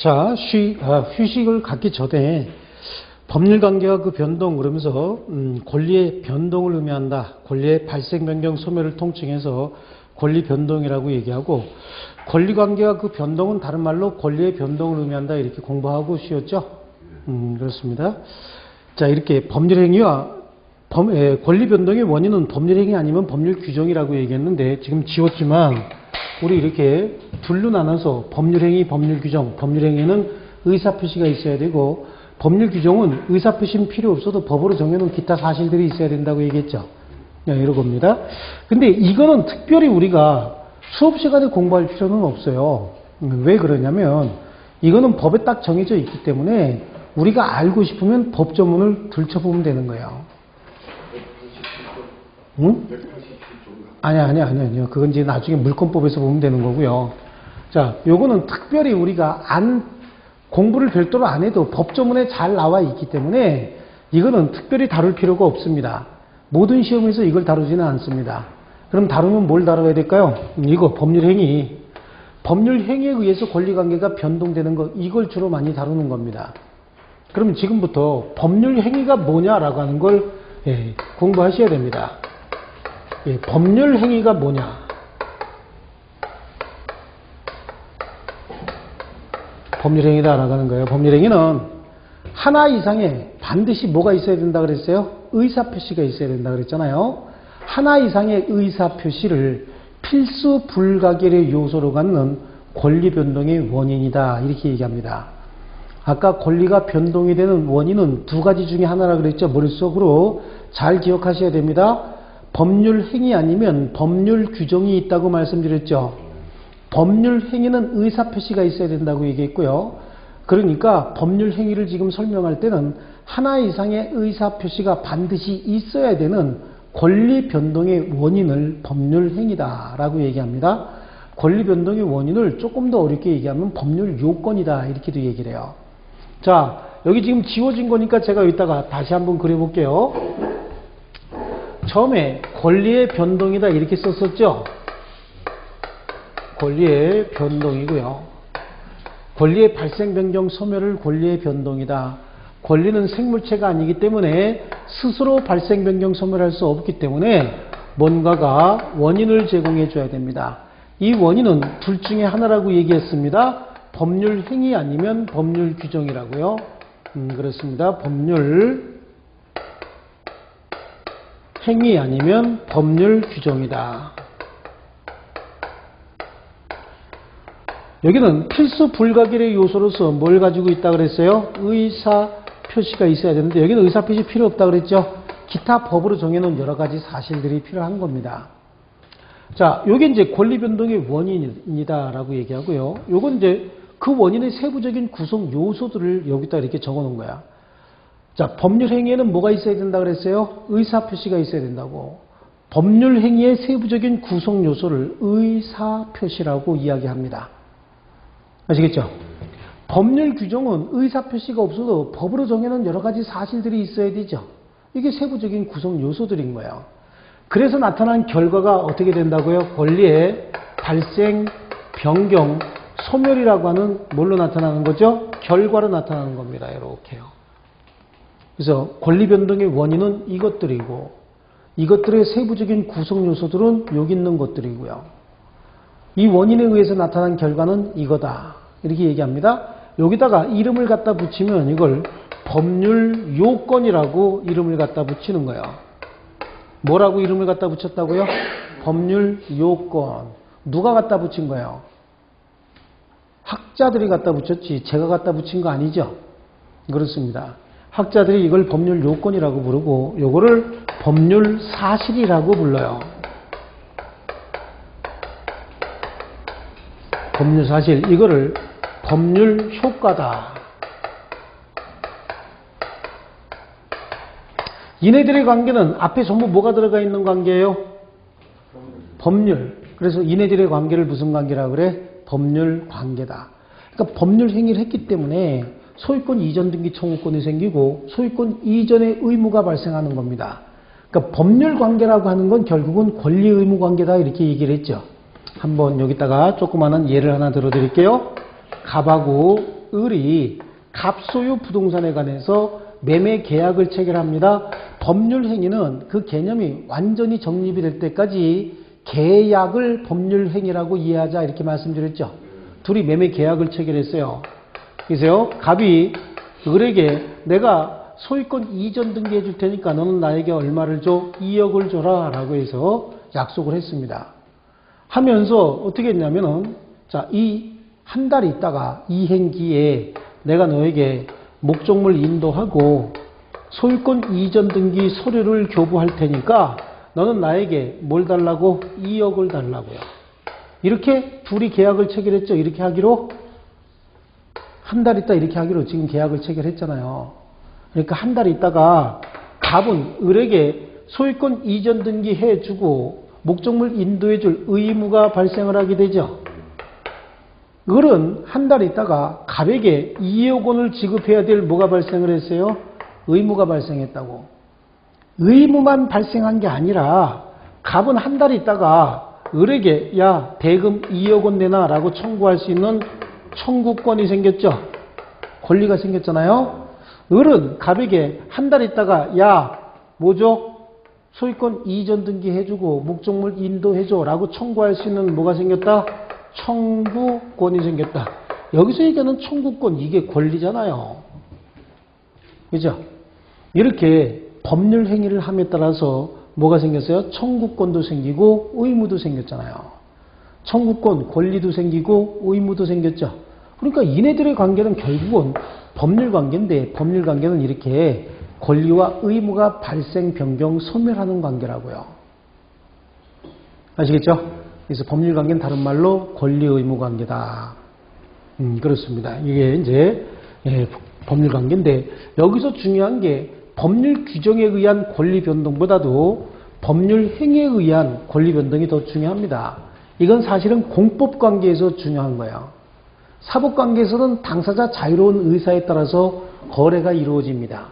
자, 휴식을 갖기 전에 법률관계와 그 변동 그러면서 권리의 변동을 의미한다. 권리의 발생, 변경, 소멸을 통칭해서 권리 변동이라고 얘기하고, 권리관계와 그 변동은 다른 말로 권리의 변동을 의미한다. 이렇게 공부하고 쉬었죠? 그렇습니다. 자, 이렇게 법률행위와 권리 변동의 원인은 법률행위 아니면 법률 규정이라고 얘기했는데, 지금 지웠지만 우리 이렇게 둘로 나눠서 법률행위, 법률규정, 법률행위는 의사표시가 있어야 되고, 법률 규정은 의사표시는 필요 없어도 법으로 정해놓은 기타 사실들이 있어야 된다고 얘기했죠. 이런 겁니다. 근데 이거는 특별히 우리가 수업 시간에 공부할 필요는 없어요. 왜 그러냐면 이거는 법에 딱 정해져 있기 때문에 우리가 알고 싶으면 법 전문을 들춰보면 되는 거예요. 응? 아니요. 그건 이제 나중에 물권법에서 보면 되는 거고요. 자, 요거는 특별히 우리가 공부를 별도로 안 해도 법 조문에 잘 나와 있기 때문에 이거는 특별히 다룰 필요가 없습니다. 모든 시험에서 이걸 다루지는 않습니다. 그럼 다루면 뭘 다뤄야 될까요? 이거 법률행위. 법률행위에 의해서 권리관계가 변동되는 것, 이걸 주로 많이 다루는 겁니다. 그러면 지금부터 법률행위가 뭐냐라고 하는 걸 공부하셔야 됩니다. 법률행위가 뭐냐. 법률행위다라고 하는 거예요. 법률행위는 하나 이상의 반드시 뭐가 있어야 된다 그랬어요? 의사표시가 있어야 된다 그랬잖아요. 하나 이상의 의사표시를 필수 불가결의 요소로 갖는 권리 변동의 원인이다. 이렇게 얘기합니다. 아까 권리가 변동이 되는 원인은 두 가지 중에 하나라 그랬죠. 머릿속으로 잘 기억하셔야 됩니다. 법률행위 아니면 법률 규정이 있다고 말씀드렸죠. 법률행위는 의사표시가 있어야 된다고 얘기했고요. 그러니까 법률행위를 지금 설명할 때는 하나 이상의 의사표시가 반드시 있어야 되는 권리 변동의 원인을 법률행위다 라고 얘기합니다. 권리 변동의 원인을 조금 더 어렵게 얘기하면 법률 요건이다 이렇게도 얘기를 해요. 자, 여기 지금 지워진 거니까 제가 여기다가 다시 한번 그려볼게요. 처음에 권리의 변동이다 이렇게 썼었죠. 권리의 변동이고요. 권리의 발생, 변경, 소멸을 권리의 변동이다. 권리는 생물체가 아니기 때문에 스스로 발생, 변경, 소멸할 수 없기 때문에 뭔가가 원인을 제공해 줘야 됩니다. 이 원인은 둘 중에 하나라고 얘기했습니다. 법률 행위 아니면 법률 규정이라고요. 그렇습니다. 법률 행위 아니면 법률 규정이다. 여기는 필수 불가결의 요소로서 뭘 가지고 있다 그랬어요? 의사 표시가 있어야 되는데 여기는 의사 표시 필요 없다 그랬죠? 기타 법으로 정해놓은 여러 가지 사실들이 필요한 겁니다. 자, 요게 이제 권리 변동의 원인이다라고 얘기하고요. 요건 이제 그 원인의 세부적인 구성 요소들을 여기다 이렇게 적어 놓은 거야. 자, 법률 행위에는 뭐가 있어야 된다 그랬어요? 의사 표시가 있어야 된다고. 법률 행위의 세부적인 구성 요소를 의사 표시라고 이야기합니다. 아시겠죠? 법률 규정은 의사표시가 없어도 법으로 정해놓은 여러 가지 사실들이 있어야 되죠. 이게 세부적인 구성 요소들인 거예요. 그래서 나타난 결과가 어떻게 된다고요? 권리의 발생, 변경, 소멸이라고 하는 뭘로 나타나는 거죠? 결과로 나타나는 겁니다. 이렇게요. 그래서 권리 변동의 원인은 이것들이고 이것들의 세부적인 구성 요소들은 여기 있는 것들이고요. 이 원인에 의해서 나타난 결과는 이거다. 이렇게 얘기합니다. 여기다가 이름을 갖다 붙이면 이걸 법률 요건이라고 이름을 갖다 붙이는 거예요. 뭐라고 이름을 갖다 붙였다고요? 법률 요건. 누가 갖다 붙인 거예요? 학자들이 갖다 붙였지 제가 갖다 붙인 거 아니죠? 그렇습니다. 학자들이 이걸 법률 요건이라고 부르고 요거를 법률 사실이라고 불러요. 법률 사실, 이거를 법률 효과다. 이네들의 관계는 앞에 전부 뭐가 들어가 있는 관계예요? 법률. 그래서 이네들의 관계를 무슨 관계라고 그래? 법률 관계다. 그러니까 법률 행위를 했기 때문에 소유권 이전 등기 청구권이 생기고 소유권 이전의 의무가 발생하는 겁니다. 그러니까 법률 관계라고 하는 건 결국은 권리 의무 관계다 이렇게 얘기를 했죠. 한번 여기다가 조그마한 예를 하나 들어드릴게요. 갑하고 을이 갑소유 부동산에 관해서 매매 계약을 체결합니다. 법률 행위는 그 개념이 완전히 정립이 될 때까지 계약을 법률 행위라고 이해하자 이렇게 말씀드렸죠. 둘이 매매 계약을 체결했어요. 그래서요, 갑이 을에게 내가 소유권 이전 등기해 줄 테니까 너는 나에게 얼마를 줘? 2억을 줘라 라고 해서 약속을 했습니다. 하면서 어떻게 했냐면은, 자, 이 한 달 있다가 이행기에 내가 너에게 목적물 인도하고 소유권 이전 등기 서류를 교부할 테니까 너는 나에게 뭘 달라고? 2억을 달라고요. 이렇게 둘이 계약을 체결했죠. 이렇게 하기로 한 달 있다 이렇게 하기로 지금 계약을 체결했잖아요. 그러니까 한 달 있다가 갑은 을에게 소유권 이전 등기 해주고 목적물 인도해줄 의무가 발생을 하게 되죠. 을은 한 달 있다가 갑에게 2억 원을 지급해야 될 뭐가 발생을 했어요? 의무가 발생했다고. 의무만 발생한 게 아니라 갑은 한 달 있다가 을에게 야 대금 2억 원 내놔 라고 청구할 수 있는 청구권이 생겼죠. 권리가 생겼잖아요. 을은 갑에게 한 달 있다가 야 뭐죠? 소유권 이전 등기 해주고 목적물 인도해줘 라고 청구할 수 있는 뭐가 생겼다? 청구권이 생겼다. 여기서 얘기하는 청구권 이게 권리잖아요. 그죠? 이렇게 법률 행위를 함에 따라서 뭐가 생겼어요? 청구권도 생기고 의무도 생겼잖아요. 청구권, 권리도 생기고 의무도 생겼죠. 그러니까 이네들의 관계는 결국은 법률 관계인데 법률 관계는 이렇게 권리와 의무가 발생, 변경, 소멸하는 관계라고요. 아시겠죠? 그래서 법률 관계는 다른 말로 권리, 의무 관계다. 그렇습니다. 이게 이제 법률 관계인데 여기서 중요한 게 법률 규정에 의한 권리 변동보다도 법률 행위에 의한 권리 변동이 더 중요합니다. 이건 사실은 공법 관계에서 중요한 거예요. 사법 관계에서는 당사자 자유로운 의사에 따라서 거래가 이루어집니다.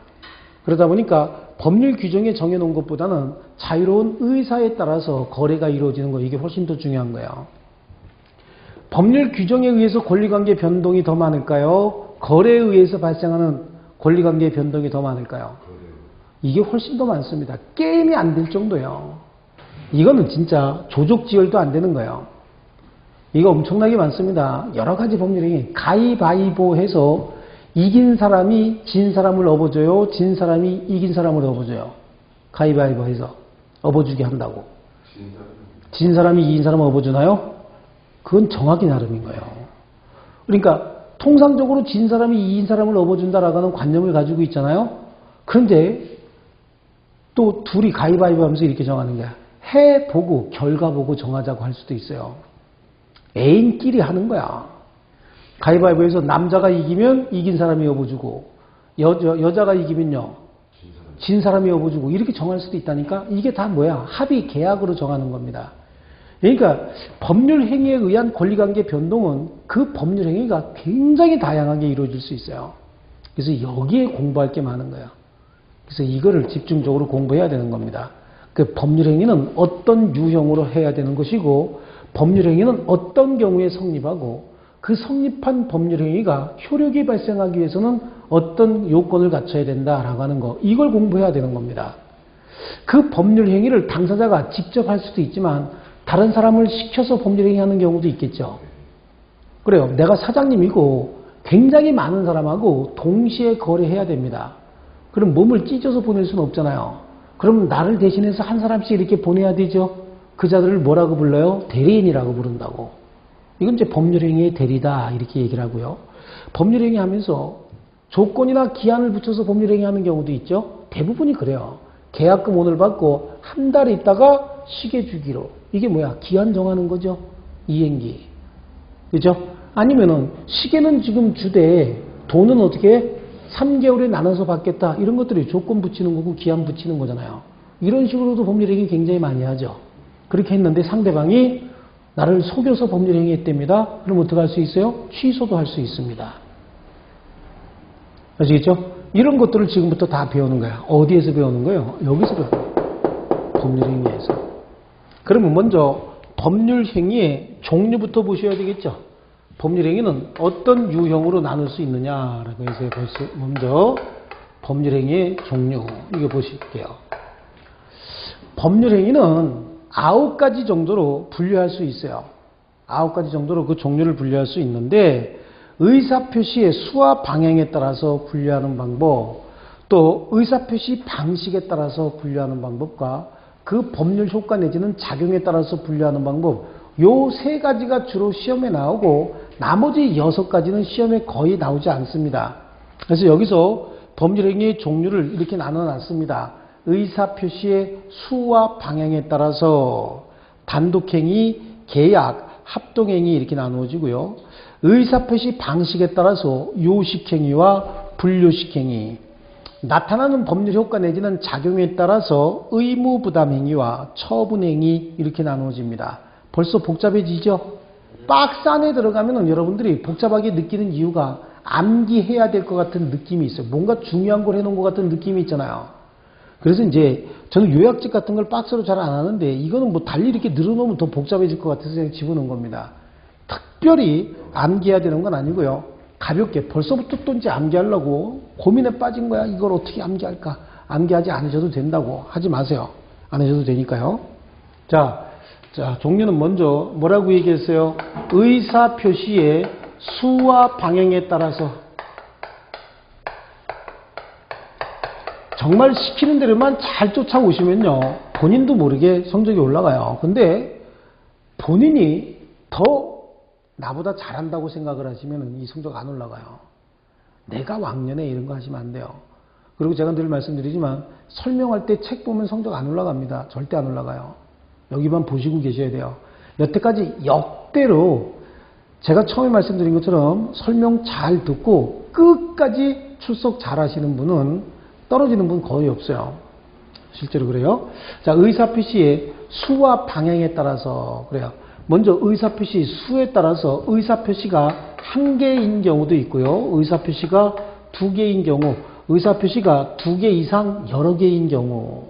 그러다 보니까 법률 규정에 정해놓은 것보다는 자유로운 의사에 따라서 거래가 이루어지는 거 이게 훨씬 더 중요한 거예요. 법률 규정에 의해서 권리관계 변동이 더 많을까요? 거래에 의해서 발생하는 권리관계 변동이 더 많을까요? 이게 훨씬 더 많습니다. 게임이 안 될 정도예요. 이거는 진짜 조족지혈도 안 되는 거예요. 이거 엄청나게 많습니다. 여러 가지 법률이 가위바위보 해서 이긴 사람이 진 사람을 업어줘요. 진 사람이 이긴 사람을 업어줘요. 가위바위보 해서 업어주게 한다고. 진 사람이 이긴 사람을 업어주나요? 그건 정하기 나름인 거예요. 그러니까 통상적으로 진 사람이 이긴 사람을 업어준다라고 하는 관념을 가지고 있잖아요. 그런데 또 둘이 가위바위보 하면서 이렇게 정하는 거야. 해보고 결과 보고 정하자고 할 수도 있어요. 애인끼리 하는 거야. 가위바위보에서 남자가 이기면 이긴 사람이 업어주고 여자가 이기면요 진 사람이 업어주고 이렇게 정할 수도 있다니까. 이게 다 뭐야? 합의 계약으로 정하는 겁니다. 그러니까 법률 행위에 의한 권리관계 변동은 그 법률 행위가 굉장히 다양하게 이루어질 수 있어요. 그래서 여기에 공부할 게 많은 거야. 그래서 이거를 집중적으로 공부해야 되는 겁니다. 그 법률 행위는 어떤 유형으로 해야 되는 것이고 법률 행위는 어떤 경우에 성립하고 그 성립한 법률 행위가 효력이 발생하기 위해서는 어떤 요건을 갖춰야 된다라고 하는 거, 이걸 공부해야 되는 겁니다. 그 법률 행위를 당사자가 직접 할 수도 있지만 다른 사람을 시켜서 법률 행위하는 경우도 있겠죠. 그래요. 내가 사장님이고 굉장히 많은 사람하고 동시에 거래해야 됩니다. 그럼 몸을 찢어서 보낼 수는 없잖아요. 그럼 나를 대신해서 한 사람씩 이렇게 보내야 되죠. 그 자들을 뭐라고 불러요? 대리인이라고 부른다고. 이건 이제 법률행위의 대리다 이렇게 얘기를 하고요. 법률행위 하면서 조건이나 기한을 붙여서 법률행위 하는 경우도 있죠. 대부분이 그래요. 계약금 오늘 받고 한 달 있다가 시계 주기로. 이게 뭐야? 기한 정하는 거죠. 이행기. 그죠? 아니면은 시계는 지금 주되 돈은 어떻게 3개월에 나눠서 받겠다. 이런 것들이 조건 붙이는 거고 기한 붙이는 거잖아요. 이런 식으로도 법률행위 굉장히 많이 하죠. 그렇게 했는데 상대방이 나를 속여서 법률행위 했답니다. 그럼 어떻게 할 수 있어요? 취소도 할 수 있습니다. 아시겠죠? 이런 것들을 지금부터 다 배우는 거야. 어디에서 배우는 거예요? 여기서 배우는 거예요. 법률행위에서. 그러면 먼저 법률행위의 종류부터 보셔야 되겠죠. 법률행위는 어떤 유형으로 나눌 수 있느냐라고 해서 벌써 먼저 법률행위의 종류 이거 보실게요. 법률행위는 9가지 정도로 분류할 수 있어요. 9가지 정도로 그 종류를 분류할 수 있는데 의사표시의 수와 방향에 따라서 분류하는 방법, 또 의사표시 방식에 따라서 분류하는 방법과 그 법률 효과 내지는 작용에 따라서 분류하는 방법, 요 3가지가 주로 시험에 나오고 나머지 6가지는 시험에 거의 나오지 않습니다. 그래서 여기서 법률행위의 종류를 이렇게 나눠놨습니다. 의사표시의 수와 방향에 따라서 단독행위, 계약, 합동행위 이렇게 나누어지고요. 의사표시 방식에 따라서 요식행위와 불요식행위, 나타나는 법률 효과 내지는 작용에 따라서 의무부담행위와 처분행위 이렇게 나누어집니다. 벌써 복잡해지죠? 박스 안에 들어가면 여러분들이 복잡하게 느끼는 이유가 암기해야 될 것 같은 느낌이 있어요. 뭔가 중요한 걸 해놓은 것 같은 느낌이 있잖아요. 그래서 이제 저는 요약집 같은 걸 박스로 잘 안 하는데 이거는 뭐 달리 이렇게 늘어놓으면 더 복잡해질 것 같아서 그냥 집어넣은 겁니다. 특별히 암기해야 되는 건 아니고요. 가볍게 벌써부터 또 이제 암기하려고 고민에 빠진 거야. 이걸 어떻게 암기할까? 암기하지 않으셔도 된다고 하지 마세요. 안 하셔도 되니까요. 자, 종류는 먼저 뭐라고 얘기했어요? 의사표시의 수와 방향에 따라서 정말 시키는 대로만 잘 쫓아오시면요. 본인도 모르게 성적이 올라가요. 근데 본인이 더 나보다 잘한다고 생각을 하시면 이 성적 안 올라가요. 내가 왕년에 이런 거 하시면 안 돼요. 그리고 제가 늘 말씀드리지만 설명할 때 책 보면 성적 안 올라갑니다. 절대 안 올라가요. 여기만 보시고 계셔야 돼요. 여태까지 역대로 제가 처음에 말씀드린 것처럼 설명 잘 듣고 끝까지 출석 잘 하시는 분은 떨어지는 분 거의 없어요. 실제로 그래요. 자, 의사표시의 수와 방향에 따라서 그래요. 먼저 의사표시 수에 따라서 의사표시가 1개인 경우도 있고요. 의사표시가 2개인 경우, 의사표시가 2개 이상 여러 개인 경우.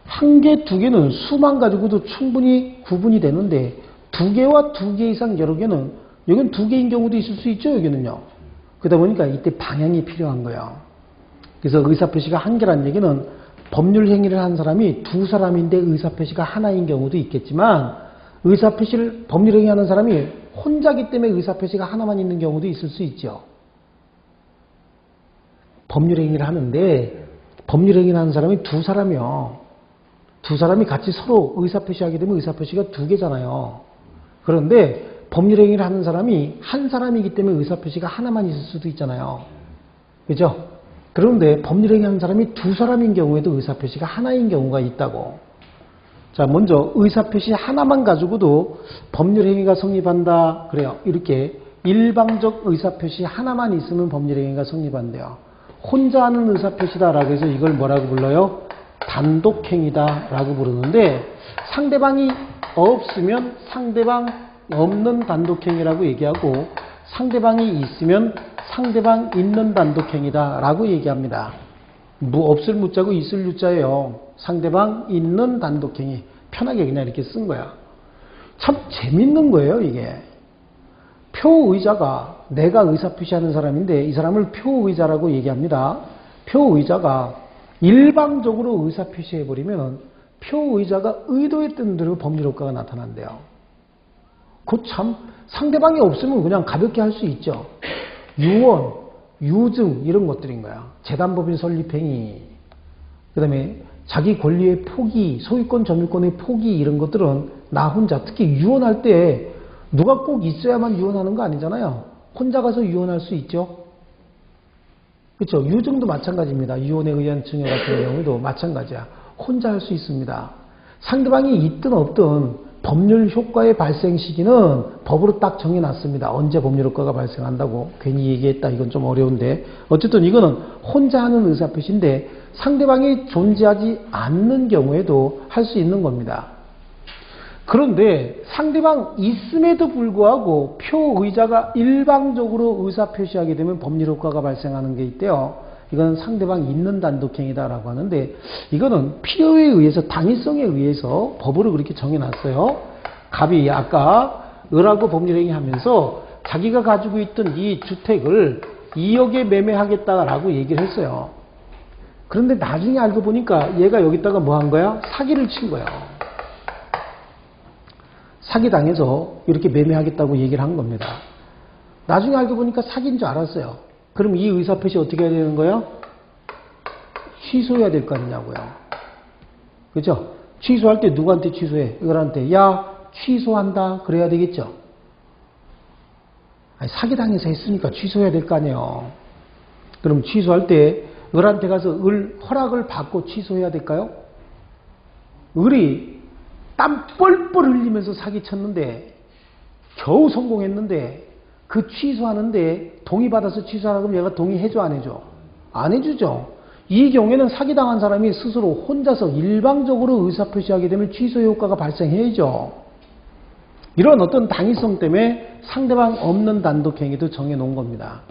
1개, 2개는 수만 가지고도 충분히 구분이 되는데 2개와 2개 이상 여러 개는 여기는 2개인 경우도 있을 수 있죠. 여기는요. 그러다 보니까 이때 방향이 필요한 거예요. 그래서 의사표시가 1개라는 얘기는 법률 행위를 한 사람이 2사람인데 의사표시가 하나인 경우도 있겠지만 의사표시를 법률 행위하는 사람이 혼자기 때문에 의사표시가 하나만 있는 경우도 있을 수 있죠. 법률 행위를 하는데 법률 행위를 하는 사람이 2사람이요. 2사람이 같이 서로 의사표시하게 되면 의사표시가 2개잖아요. 그런데 법률 행위를 하는 사람이 한 사람이기 때문에 의사표시가 하나만 있을 수도 있잖아요. 그죠? 그런데 법률 행위하는 사람이 2사람인 경우에도 의사표시가 하나인 경우가 있다고. 자, 먼저 의사표시 하나만 가지고도 법률 행위가 성립한다. 그래요. 이렇게 일방적 의사표시 하나만 있으면 법률 행위가 성립한대요. 혼자 하는 의사표시다라고 해서 이걸 뭐라고 불러요? 단독행위다라고 부르는데 상대방이 없으면 상대방 없는 단독행위라고 얘기하고 상대방이 있으면 상대방 있는 단독행위다라고 얘기합니다. 없을 무자고 있을 유자예요. 상대방 있는 단독행위. 편하게 그냥 이렇게 쓴 거야. 참 재밌는 거예요, 이게. 표의자가 내가 의사표시하는 사람인데 이 사람을 표의자라고 얘기합니다. 표의자가 일방적으로 의사표시해버리면 표의자가 의도했던 대로 법률효과가 나타난대요. 그 참 상대방이 없으면 그냥 가볍게 할 수 있죠. 유언, 유증 이런 것들인 거야. 재단법인 설립행위, 그 다음에 자기 권리의 포기, 소유권, 점유권의 포기 이런 것들은 나 혼자 특히 유언할 때 누가 꼭 있어야만 유언하는 거 아니잖아요. 혼자 가서 유언할 수 있죠. 그렇죠. 유증도 마찬가지입니다. 유언에 의한 증여 같은 경우도 마찬가지야. 혼자 할 수 있습니다. 상대방이 있든 없든 법률 효과의 발생 시기는 법으로 딱 정해놨습니다. 언제 법률 효과가 발생한다고. 괜히 얘기했다. 이건 좀 어려운데 어쨌든 이거는 혼자 하는 의사표시인데 상대방이 존재하지 않는 경우에도 할 수 있는 겁니다. 그런데 상대방 있음에도 불구하고 표의자가 일방적으로 의사표시하게 되면 법률 효과가 발생하는 게 있대요. 이건 상대방 있는 단독행위다라고 하는데 이거는 필요에 의해서 당위성에 의해서 법으로 그렇게 정해놨어요. 갑이 아까 을하고 법률행위 하면서 자기가 가지고 있던 이 주택을 2억에 매매하겠다라고 얘기를 했어요. 그런데 나중에 알고 보니까 얘가 여기다가 뭐 한 거야? 사기를 친 거야. 사기당해서 이렇게 매매하겠다고 얘기를 한 겁니다. 나중에 알고 보니까 사기인 줄 알았어요. 그럼 이 의사표시 어떻게 해야 되는 거예요? 취소해야 될 거 아니냐고요. 그죠? 취소할 때 누구한테 취소해? 을한테. 야, 취소한다. 그래야 되겠죠? 아니, 사기당해서 했으니까 취소해야 될 거 아니에요. 그럼 취소할 때 을한테 가서 을 허락을 받고 취소해야 될까요? 을이 땀 뻘뻘 흘리면서 사기쳤는데 겨우 성공했는데 그 취소하는데 동의받아서 취소하라 그러면 얘가 동의해줘 안 해줘? 안 해주죠. 이 경우에는 사기당한 사람이 스스로 혼자서 일방적으로 의사표시하게 되면 취소 효과가 발생해야죠. 이런 어떤 당위성 때문에 상대방 없는 단독행위도 정해놓은 겁니다.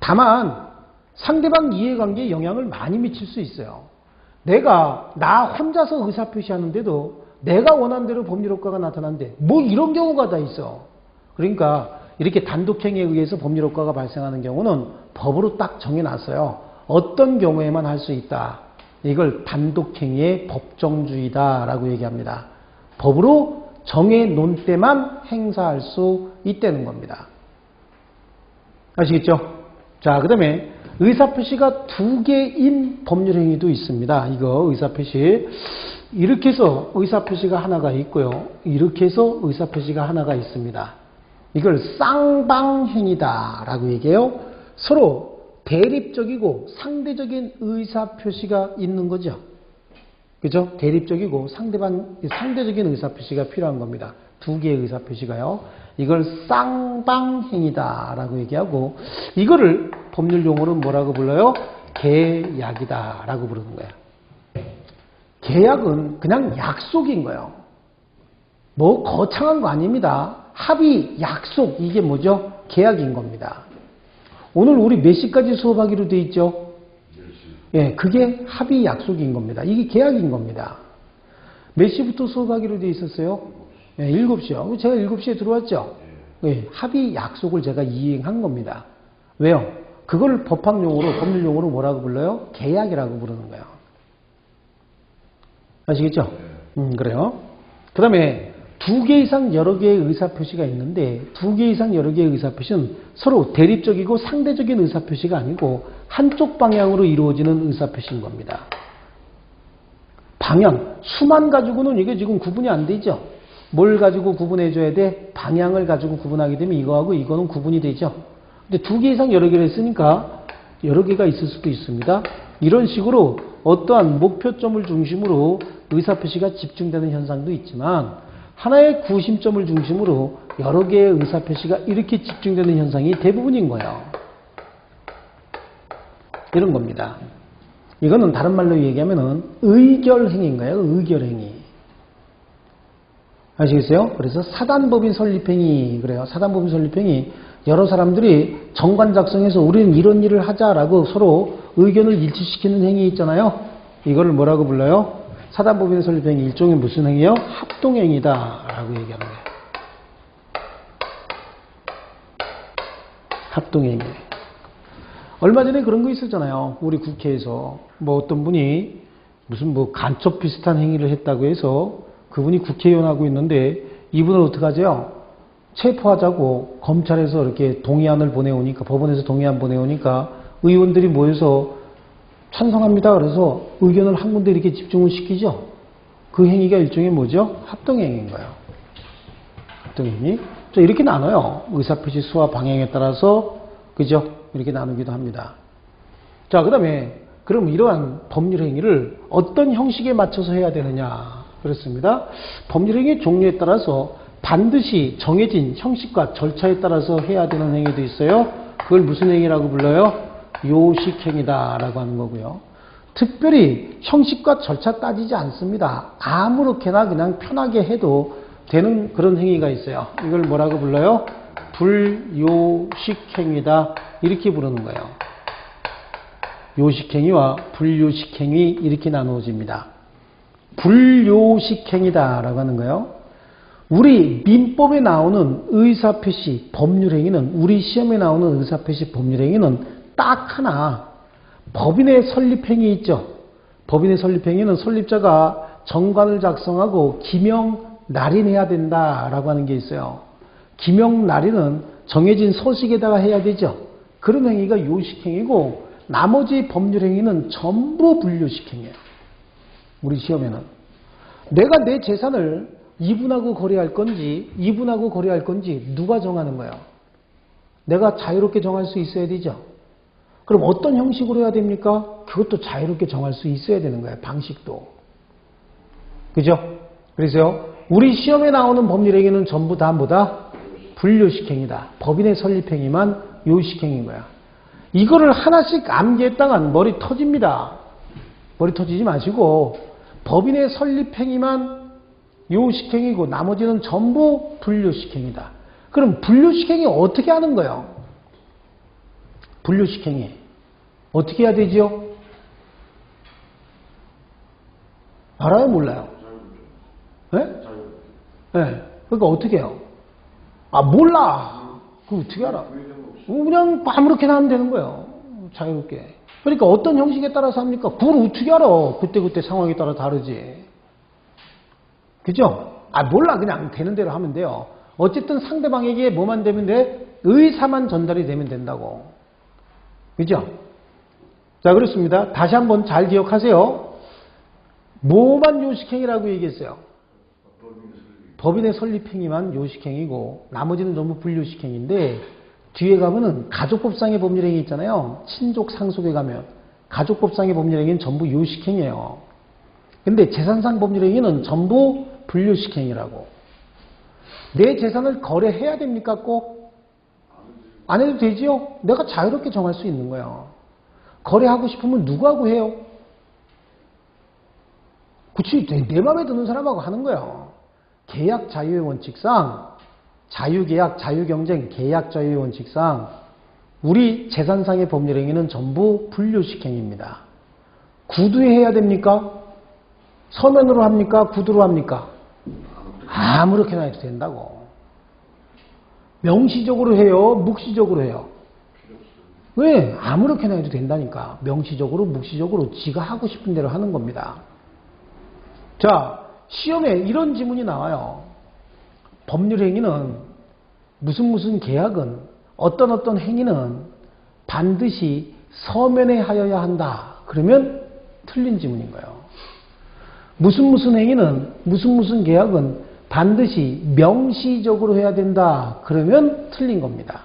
다만 상대방 이해관계에 영향을 많이 미칠 수 있어요. 나 혼자서 의사표시하는데도 내가 원하는 대로 법률효과가 나타나는데 뭐 이런 경우가 다 있어. 그러니까 이렇게 단독행위에 의해서 법률효과가 발생하는 경우는 법으로 딱 정해놨어요. 어떤 경우에만 할 수 있다. 이걸 단독행위의 법정주의다라고 얘기합니다. 법으로 정해놓은 때만 행사할 수 있다는 겁니다. 아시겠죠? 자, 그 다음에 의사표시가 2개인 법률행위도 있습니다. 이거 의사표시. 이렇게 해서 의사표시가 하나가 있고요. 이렇게 해서 의사표시가 하나가 있습니다. 이걸 쌍방행위다라고 얘기해요. 서로 대립적이고 상대적인 의사표시가 있는 거죠. 그죠? 대립적이고 상대적인 의사표시가 필요한 겁니다. 2개의 의사표시가요. 이걸 쌍방행위다라고 얘기하고 이거를 법률 용어로 뭐라고 불러요? 계약이다라고 부르는 거예요. 계약은 그냥 약속인 거예요. 뭐 거창한 거 아닙니다. 합의, 약속 이게 뭐죠? 계약인 겁니다. 오늘 우리 몇 시까지 수업하기로 돼 있죠? 예, 그게 합의 약속인 겁니다. 이게 계약인 겁니다. 몇 시부터 수업하기로 돼 있었어요? 예, 7시요. 제가 7시에 들어왔죠? 예, 합의 약속을 제가 이행한 겁니다. 왜요? 그걸 법학용어로, 법률용어로 뭐라고 불러요? 계약이라고 부르는 거예요. 아시겠죠? 그래요. 그 다음에 2개 이상 여러 개의 의사표시가 있는데 2개 이상 여러 개의 의사표시는 서로 대립적이고 상대적인 의사표시가 아니고 한쪽 방향으로 이루어지는 의사표시인 겁니다. 방향, 수만 가지고는 이게 지금 구분이 안 되죠. 뭘 가지고 구분해줘야 돼? 방향을 가지고 구분하게 되면 이거하고 이거는 구분이 되죠. 근데 2개 이상 여러 개를 했으니까 여러 개가 있을 수도 있습니다. 이런 식으로 어떠한 목표점을 중심으로 의사표시가 집중되는 현상도 있지만 하나의 구심점을 중심으로 여러 개의 의사표시가 이렇게 집중되는 현상이 대부분인 거예요. 이런 겁니다. 이거는 다른 말로 얘기하면은 의결행위인 거예요. 의결행위. 아시겠어요? 그래서 사단법인 설립행위 그래요. 사단법인 설립행위 여러 사람들이 정관 작성해서 우리는 이런 일을 하자라고 서로 의견을 일치시키는 행위 있잖아요. 이거를 뭐라고 불러요? 사단법인 설립행위 일종의 무슨 행위요? 합동행위다라고 얘기하는 거예요. 합동행위. 얼마 전에 그런 거 있었잖아요. 우리 국회에서 뭐 어떤 분이 무슨 뭐 간첩 비슷한 행위를 했다고 해서 그분이 국회의원하고 있는데 이분을 어떡하죠? 체포하자고 검찰에서 이렇게 동의안을 보내오니까 법원에서 동의안 보내오니까 의원들이 모여서 찬성합니다. 그래서 의견을 한 군데 이렇게 집중을 시키죠. 그 행위가 일종의 뭐죠? 합동행위인 거예요. 합동행위. 자, 이렇게 나눠요. 의사표시 수와 방향에 따라서 그죠? 이렇게 나누기도 합니다. 자, 그 다음에 그럼 이러한 법률행위를 어떤 형식에 맞춰서 해야 되느냐 그렇습니다. 법률행위의 종류에 따라서 반드시 정해진 형식과 절차에 따라서 해야 되는 행위도 있어요. 그걸 무슨 행위라고 불러요? 요식행위다라고 하는 거고요. 특별히 형식과 절차 따지지 않습니다. 아무렇게나 그냥 편하게 해도 되는 그런 행위가 있어요. 이걸 뭐라고 불러요? 불요식행위다 이렇게 부르는 거예요. 요식행위와 불요식행위 이렇게 나누어집니다. 불요식행위다라고 하는 거예요. 우리 민법에 나오는 의사표시 법률행위는, 우리 시험에 나오는 의사표시 법률행위는 딱 하나, 법인의 설립행위 있죠. 법인의 설립행위는 설립자가 정관을 작성하고 기명 날인해야 된다라고 하는 게 있어요. 기명 날인은 정해진 서식에다가 해야 되죠. 그런 행위가 요식행위고, 나머지 법률행위는 전부 불요식행위예요. 우리 시험에는. 내가 내 재산을 이분하고 거래할 건지 이분하고 거래할 건지 누가 정하는 거예요? 내가 자유롭게 정할 수 있어야 되죠. 그럼 어떤 형식으로 해야 됩니까? 그것도 자유롭게 정할 수 있어야 되는 거예요. 방식도. 그죠? 그래서 우리 시험에 나오는 법률행위는 전부 다 뭐다? 불요식행위다. 법인의 설립행위만 요식행위인 거야. 이거를 하나씩 암기했다간 머리 터집니다. 머리 터지지 마시고 법인의 설립행위만 요식행위고 나머지는 전부 불요식행위다. 그럼 불요식행위 어떻게 하는 거예요? 불요식행위 어떻게 해야 되죠? 알아요? 몰라요? 네? 네. 그러니까 어떻게 해요? 아 몰라. 그럼 어떻게 알아? 그냥 아무렇게나 하면 되는 거예요. 자유롭게. 그러니까 어떤 형식에 따라서 합니까? 그걸 어떻게 알아? 그때 상황에 따라 다르지. 그죠? 아 몰라. 그냥 되는 대로 하면 돼요. 어쨌든 상대방에게 뭐만 되면 돼? 의사만 전달이 되면 된다고. 그죠? 자 그렇습니다. 다시 한번 잘 기억하세요. 뭐만 요식행위라고 얘기했어요? 법인의 설립행위만 요식행위고 나머지는 전부 불요식행위인데, 뒤에 가면은 가족법상의 법률행위 있잖아요. 친족 상속에 가면 가족법상의 법률행위는 전부 요식행위예요. 근데 재산상 법률행위는 전부 불요식행위라고. 내 재산을 거래해야 됩니까? 꼭? 안 해도 되지요? 내가 자유롭게 정할 수 있는 거예요. 거래하고 싶으면 누구하고 해요? 그치, 내 마음에 드는 사람하고 하는 거예요. 계약 자유의 원칙상, 자유계약, 자유경쟁, 계약 자유의 원칙상 우리 재산상의 법률행위는 전부 불요식행위입니다. 구두에 해야 됩니까? 서면으로 합니까? 구두로 합니까? 아무렇게나 해도 된다고. 명시적으로 해요? 묵시적으로 해요? 왜? 아무렇게나 해도 된다니까. 명시적으로, 묵시적으로 지가 하고 싶은 대로 하는 겁니다. 자, 시험에 이런 지문이 나와요. 법률행위는 무슨 계약은 어떤 행위는 반드시 서면에 하여야 한다. 그러면 틀린 지문인 거예요. 무슨 행위는 무슨 계약은 반드시 명시적으로 해야 된다. 그러면 틀린 겁니다.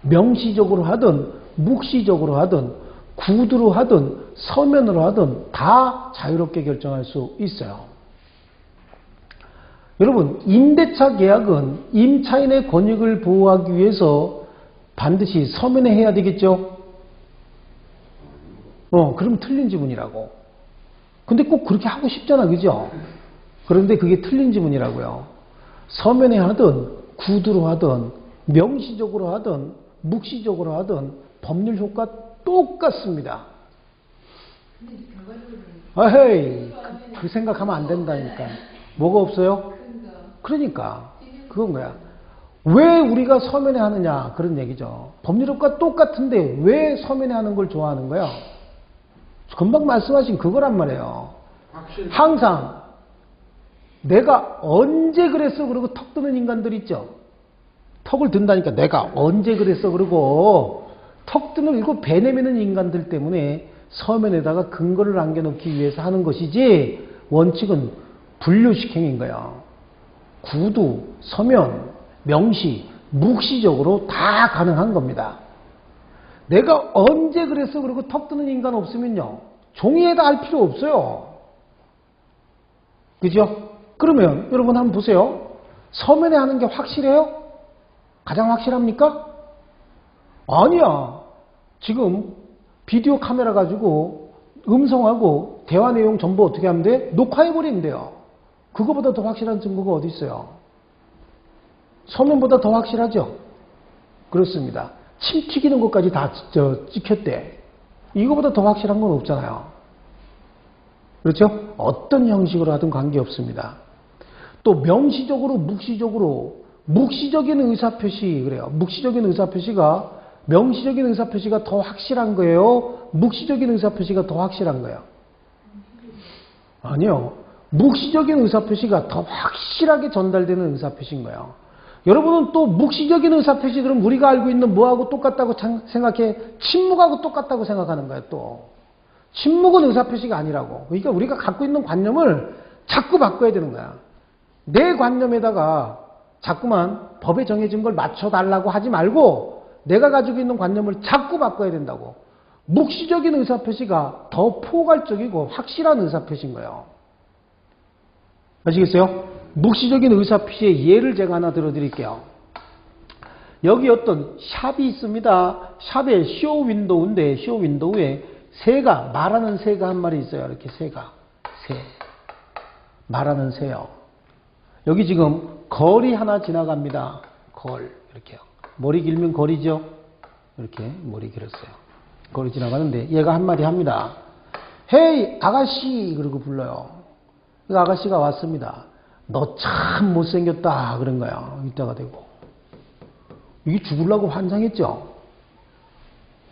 명시적으로 하든 묵시적으로 하든 구두로 하든 서면으로 하든 다 자유롭게 결정할 수 있어요. 여러분, 임대차 계약은 임차인의 권익을 보호하기 위해서 반드시 서면에 해야 되겠죠? 그럼 틀린 지문이라고. 근데 꼭 그렇게 하고 싶잖아, 그죠? 그런데 그게 틀린 지문이라고요. 서면에 하든 구두로 하든 명시적으로 하든 묵시적으로 하든 법률 효과 똑같습니다. 아헤이, 그 생각하면 안 된다니까. 뭐가 없어요? 그러니까 그건 거야. 왜 우리가 서면에 하느냐 그런 얘기죠. 법률 효과 똑같은데 왜 서면에 하는 걸 좋아하는 거야? 금방 말씀하신 그거란 말이에요. 항상 내가 언제 그랬어 그러고 턱 드는 인간들 있죠. 턱을 든다니까 내가 언제 그랬어 그러고 턱 드는 이거 배 내미는 인간들 때문에 서면에다가 근거를 남겨놓기 위해서 하는 것이지, 원칙은 불요식행위인 거야. 구두, 서면, 명시, 묵시적으로 다 가능한 겁니다. 내가 언제 그랬어 그러고 턱 드는 인간 없으면요, 종이에다 할 필요 없어요. 그죠? 그러면 여러분 한번 보세요. 서면에 하는 게 확실해요? 가장 확실합니까? 아니야. 지금 비디오 카메라 가지고 음성하고 대화 내용 전부 어떻게 하면 돼? 녹화해버리는데요. 그거보다 더 확실한 증거가 어디 있어요? 서면보다 더 확실하죠? 그렇습니다. 침 튀기는 것까지 다 찍혔대. 이거보다 더 확실한 건 없잖아요. 그렇죠? 어떤 형식으로 하든 관계없습니다. 또 명시적으로, 묵시적인 의사표시, 그래요. 묵시적인 의사표시가, 명시적인 의사표시가 더 확실한 거예요? 묵시적인 의사표시가 더 확실한 거예요? 아니요. 묵시적인 의사표시가 더 확실하게 전달되는 의사표시인 거예요. 여러분은 또 묵시적인 의사표시, 그럼 우리가 알고 있는 뭐하고 똑같다고 생각해? 침묵하고 똑같다고 생각하는 거예요, 또. 침묵은 의사표시가 아니라고. 그러니까 우리가 갖고 있는 관념을 자꾸 바꿔야 되는 거야. 내 관념에다가 자꾸만 법에 정해진 걸 맞춰달라고 하지 말고 내가 가지고 있는 관념을 자꾸 바꿔야 된다고. 묵시적인 의사표시가 더 포괄적이고 확실한 의사표시인 거예요. 아시겠어요? 묵시적인 의사표시의 예를 제가 하나 들어드릴게요. 여기 어떤 샵이 있습니다. 샵에 쇼 윈도우인데 쇼 윈도우에 새가, 말하는 새가 한 마리 있어요. 이렇게 새가. 새. 말하는 새요. 여기 지금 걸이 하나 지나갑니다. 걸. 이렇게요. 머리 길면 걸이죠? 이렇게 머리 길었어요. 걸이 지나가는데 얘가 한 마디 합니다. 헤이 아가씨 그러고 불러요. 그 아가씨가 왔습니다. 너 참 못생겼다 그런 거야. 이따가 되고. 이게 죽으려고 환장했죠.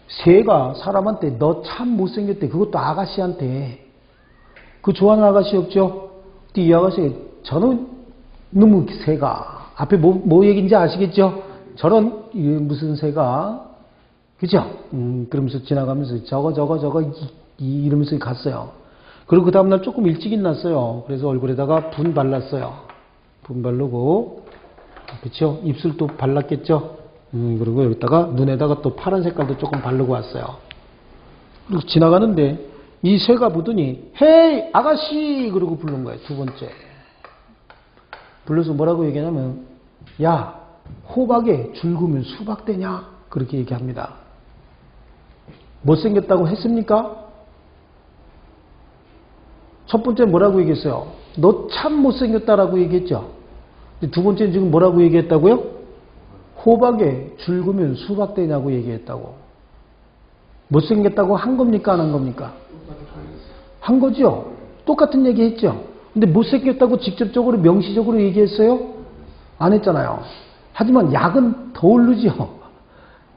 새가 사람한테 너 참 못생겼대. 그것도 아가씨한테. 그 좋아하는 아가씨 없죠? 이 아가씨 저는 너무 새가 앞에 뭐 얘기인지 아시겠죠? 저런 무슨 새가 그죠? 그러면서 지나가면서 저거 이러면서 갔어요. 그리고 그 다음날 조금 일찍 일어났어요. 그래서 얼굴에다가 분 발랐어요. 분 바르고 그렇죠? 입술도 발랐겠죠? 그리고 여기다가 눈에다가 또 파란 색깔도 조금 바르고 왔어요. 그리고 지나가는데 이 새가 보더니 헤이 아가씨 그러고 부른 거예요. 두 번째. 불러서 뭐라고 얘기하냐면 야 호박에 줄 그으면 수박 되냐 그렇게 얘기합니다. 못생겼다고 했습니까? 첫 번째 뭐라고 얘기했어요? 너 참 못생겼다라고 얘기했죠. 두 번째는 지금 뭐라고 얘기했다고요? 호박에 줄 그으면 수박 되냐고 얘기했다고. 못생겼다고 한 겁니까 안 한 겁니까? 한 거죠. 똑같은 얘기 했죠. 근데 못생겼다고 직접적으로 명시적으로 얘기했어요? 안 했잖아요. 하지만 약은 더 오르죠.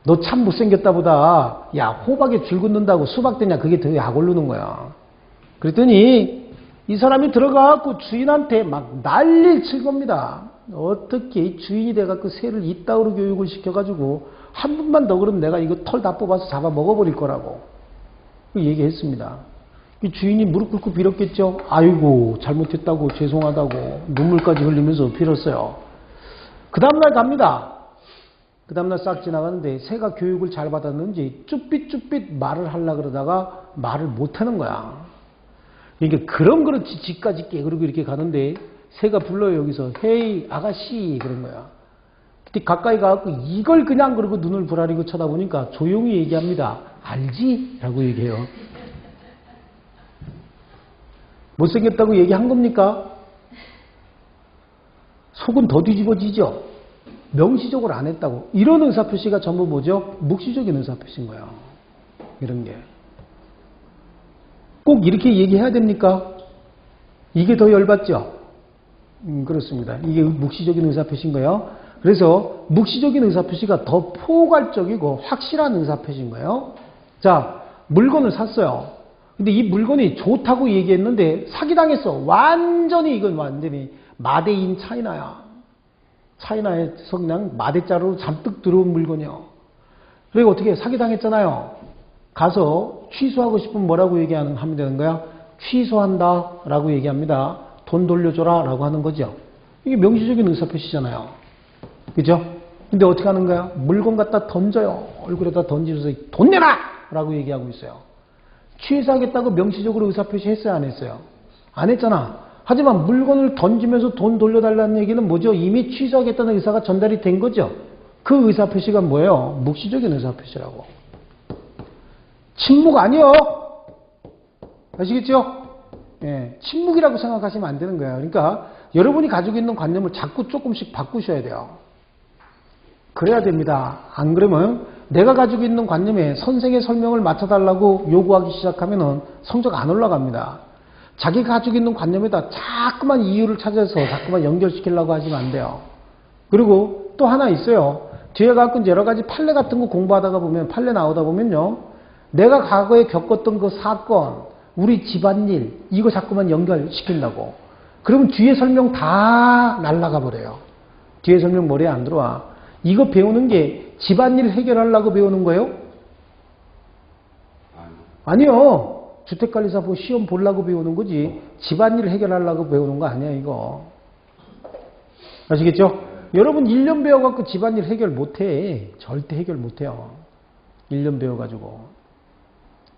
너 참 못생겼다 보다 야 호박에 줄 긋는다고 수박 되냐 그게 더 약 오르는 거야. 그랬더니 이 사람이 들어가갖고 주인한테 막 난리를 칠 겁니다. 어떻게 주인이 돼갖고 새를 이따위로 교육을 시켜가지고 한 번만 더 그러면 내가 이거 털 다 뽑아서 잡아 먹어버릴 거라고 얘기했습니다. 주인이 무릎 꿇고 빌었겠죠. 아이고 잘못했다고 죄송하다고 눈물까지 흘리면서 빌었어요. 그 다음날 갑니다. 그 다음날 싹 지나가는데 새가 교육을 잘 받았는지 쭈삣쭈삣 말을 하려고 그러다가 말을 못하는 거야. 그러니까 그럼 그렇지 지까지 깨그러고 이렇게 가는데 새가 불러요. 여기서 헤이 아가씨 그런 거야. 그때 가까이 가갖고 이걸 그냥 그러고 눈을 부라리고 쳐다보니까 조용히 얘기합니다. 알지? 라고 얘기해요. 못생겼다고 얘기한 겁니까? 속은 더 뒤집어지죠? 명시적으로 안 했다고. 이런 의사표시가 전부 뭐죠? 묵시적인 의사표시인 거예요. 이런 게. 꼭 이렇게 얘기해야 됩니까? 이게 더 열받죠? 그렇습니다. 이게 묵시적인 의사표시인 거예요. 그래서 묵시적인 의사표시가 더 포괄적이고 확실한 의사표시인 거예요. 자, 물건을 샀어요. 근데 이 물건이 좋다고 얘기했는데 사기당했어. 완전히 이건 완전히 마데인 차이나야. 차이나에서 그냥 마대자루로 잔뜩 들어온 물건이요. 그리고 어떻게 사기당했잖아요. 가서 취소하고 싶으면 뭐라고 하면 되는 거야? 취소한다 라고 얘기합니다. 돈 돌려줘라 라고 하는 거죠. 이게 명시적인 의사표시잖아요. 그죠? 근데 어떻게 하는 거야? 물건 갖다 던져요. 얼굴에다 던지면서 돈 내라! 라고 얘기하고 있어요. 취소하겠다고 명시적으로 의사표시 했어요? 안 했어요? 안 했잖아. 하지만 물건을 던지면서 돈 돌려달라는 얘기는 뭐죠? 이미 취소하겠다는 의사가 전달이 된 거죠. 그 의사표시가 뭐예요? 묵시적인 의사표시라고. 침묵 아니요. 아시겠죠? 예, 침묵이라고 생각하시면 안 되는 거예요. 그러니까 여러분이 가지고 있는 관념을 자꾸 조금씩 바꾸셔야 돼요. 그래야 됩니다. 안 그러면 내가 가지고 있는 관념에 선생의 설명을 맞춰달라고 요구하기 시작하면 성적 안 올라갑니다. 자기가 가지고 있는 관념에다 자꾸만 이유를 찾아서 자꾸만 연결시키려고 하시면 안 돼요. 그리고 또 하나 있어요. 뒤에 갖고 여러 가지 판례 같은 거 공부하다가 보면, 판례 나오다 보면요. 내가 과거에 겪었던 그 사건, 우리 집안일, 이거 자꾸만 연결시킨다고. 그러면 뒤에 설명 다 날아가 버려요. 뒤에 설명 머리에 안 들어와. 이거 배우는 게 집안일 해결하려고 배우는 거예요? 아니요. 주택관리사보 시험 보려고 배우는 거지. 집안일 해결하려고 배우는 거 아니야, 이거. 아시겠죠? 여러분 1년 배워갖고 집안일 해결 못해. 절대 해결 못해요. 1년 배워가지고.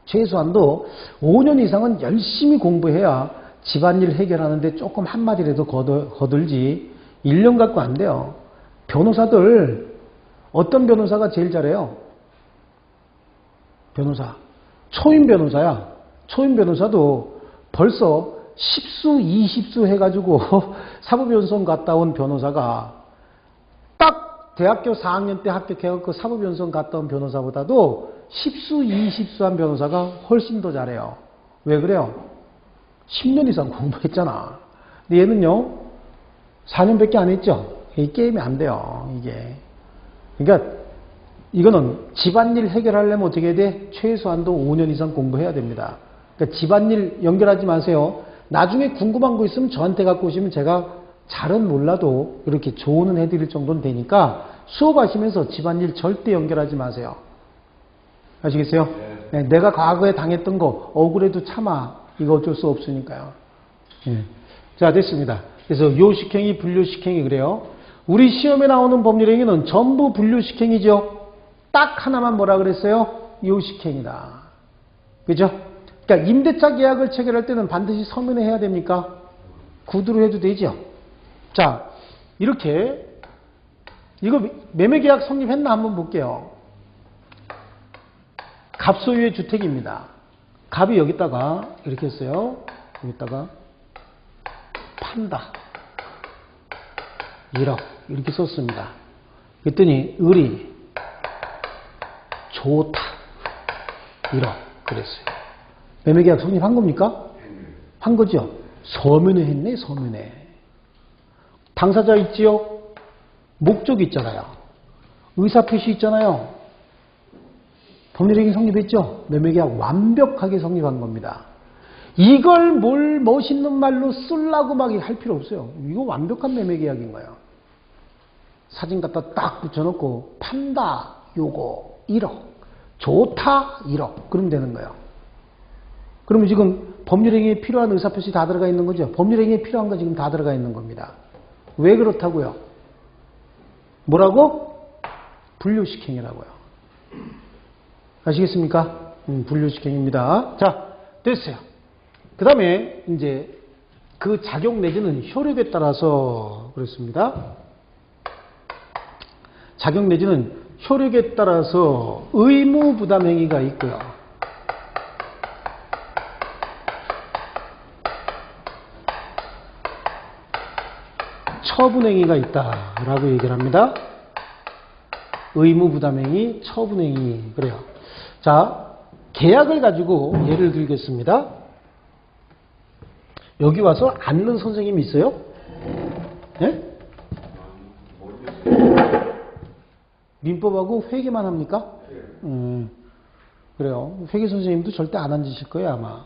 최소한도 5년 이상은 열심히 공부해야 집안일 해결하는데 조금 한마디라도 거들지 1년 갖고 안 돼요. 변호사들 어떤 변호사가 제일 잘해요? 변호사. 초임 변호사야. 초임 변호사도 벌써 10수, 20수 해가지고 사법연수원 갔다 온 변호사가 딱 대학교 4학년 때 합격해갖고 사법연수원 갔다 온 변호사보다도 10수, 20수 한 변호사가 훨씬 더 잘해요. 왜 그래요? 10년 이상 공부했잖아. 근데 얘는요, 4년밖에 안 했죠? 이 게임이 안 돼요, 이게. 그러니까, 이거는 집안일 해결하려면 어떻게 해야 돼? 최소한도 5년 이상 공부해야 됩니다. 그러니까 집안일 연결하지 마세요. 나중에 궁금한 거 있으면 저한테 갖고 오시면 제가 잘은 몰라도 이렇게 조언은 해드릴 정도는 되니까 수업하시면서 집안일 절대 연결하지 마세요. 아시겠어요? 네, 내가 과거에 당했던 거 억울해도 참아. 이거 어쩔 수 없으니까요. 네. 자, 됐습니다. 그래서 요식행위, 분류식행위 그래요. 우리 시험에 나오는 법률행위는 전부 분류식행위죠. 딱 하나만 뭐라 그랬어요? 요식행위다. 그죠? 그러니까 임대차 계약을 체결할 때는 반드시 서면에 해야 됩니까? 구두로 해도 되죠. 자, 이렇게 이거 매매계약 성립했나 한번 볼게요. 갑소유의 주택입니다. 갑이 여기다가 이렇게 했어요. 여기다가 판다. 1억 이렇게 썼습니다. 그랬더니 을이 좋다. 1억 그랬어요. 매매계약 성립한 겁니까? 한 거죠. 서면에 했네. 서면에. 당사자 있지요? 목적 있잖아요. 의사표시 있잖아요. 법률행위 성립했죠? 매매계약 완벽하게 성립한 겁니다. 이걸 뭘 멋있는 말로 쓰려고 막 할 필요 없어요. 이거 완벽한 매매계약인 거예요. 사진 갖다 딱 붙여놓고 판다 요거 1억 좋다 1억 그러면 되는 거예요. 그러면 지금 법률행위에 필요한 의사표시 다 들어가 있는 거죠. 법률행위에 필요한 거 지금 다 들어가 있는 겁니다. 왜 그렇다고요? 뭐라고? 분류식행위라고요. 아시겠습니까? 분류식행위입니다. 자, 됐어요. 그 다음에 이제 그 작용 내지는 효력에 따라서 그렇습니다. 작용 내지는 효력에 따라서 의무부담행위가 있고요. 처분행위가 있다라고 얘기를 합니다. 의무부담행위, 처분행위 그래요. 자, 계약을 가지고 예를 들겠습니다. 여기 와서 앉는 선생님이 있어요? 네? 민법하고 회계만 합니까? 그래요. 회계 선생님도 절대 안 앉으실 거예요, 아마.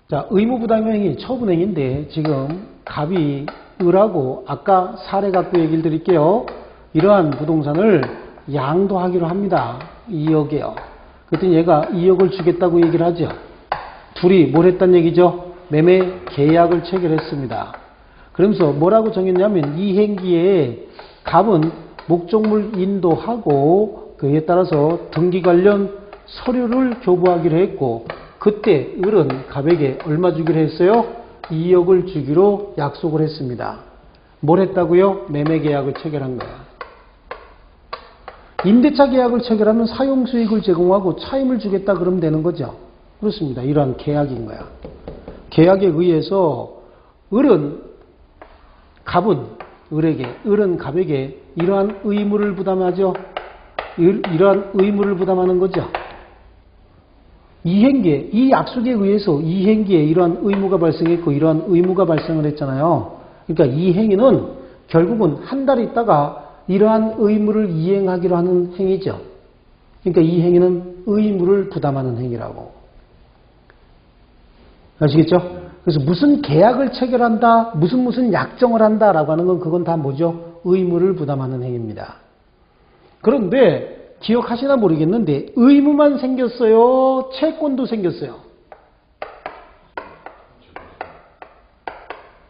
자, 의무부담행위, 처분행위인데 지금 갑이 을하고 아까 사례 갖고 얘기를 드릴게요. 이러한 부동산을 양도하기로 합니다. 2억이요. 그랬더니 얘가 2억을 주겠다고 얘기를 하죠. 둘이 뭘 했단 얘기죠? 매매 계약을 체결했습니다. 그러면서 뭐라고 정했냐면 이 행기에 갑은 목적물 인도하고 그에 따라서 등기 관련 서류를 교부하기로 했고 그때 을은 갑에게 얼마 주기로 했어요? 2억을 주기로 약속을 했습니다. 뭘 했다고요? 매매 계약을 체결한 거야. 임대차 계약을 체결하면 사용수익을 제공하고 차임을 주겠다 그러면 되는 거죠. 그렇습니다. 이러한 계약인 거야. 계약에 의해서 갑은 을은 갑에게 이러한 의무를 부담하죠. 이러한 의무를 부담하는 거죠. 이행기에, 이 약속에 의해서 이행기에 이러한 의무가 발생했고 이러한 의무가 발생을 했잖아요. 그러니까 이 행위는 결국은 한 달 있다가 이러한 의무를 이행하기로 하는 행위죠. 그러니까 이 행위는 의무를 부담하는 행위라고. 아시겠죠? 그래서 무슨 계약을 체결한다, 무슨 약정을 한다라고 하는 건 그건 다 뭐죠? 의무를 부담하는 행위입니다. 그런데 기억하시나 모르겠는데 의무만 생겼어요? 채권도 생겼어요?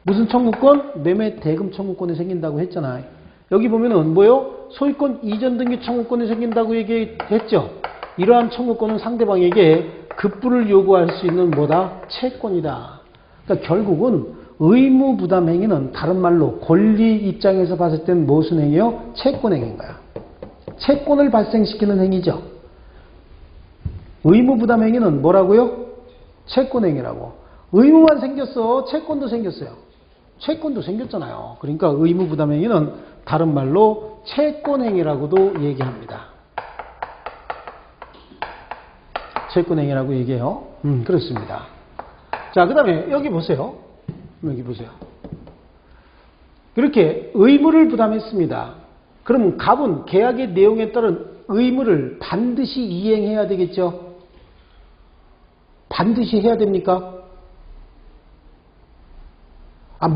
무슨 청구권? 매매 대금 청구권이 생긴다고 했잖아요. 여기 보면은 뭐요? 소유권 이전 등기 청구권이 생긴다고 얘기했죠. 이러한 청구권은 상대방에게 급부를 요구할 수 있는 뭐다? 채권이다. 그러니까 결국은 의무 부담 행위는 다른 말로 권리 입장에서 봤을 땐 무슨 행위요? 채권 행위인 거야. 채권을 발생시키는 행위죠. 의무 부담 행위는 뭐라고요? 채권 행위라고. 의무만 생겼어? 채권도 생겼어요? 채권도 생겼잖아요. 그러니까 의무 부담 행위는 다른 말로 채권 행위라고도 얘기합니다. 채권 행위라고 얘기해요. 그렇습니다. 자, 그 다음에 여기 보세요. 여기 보세요. 이렇게 의무를 부담했습니다. 그러면 갑은 계약의 내용에 따른 의무를 반드시 이행해야 되겠죠? 반드시 해야 됩니까?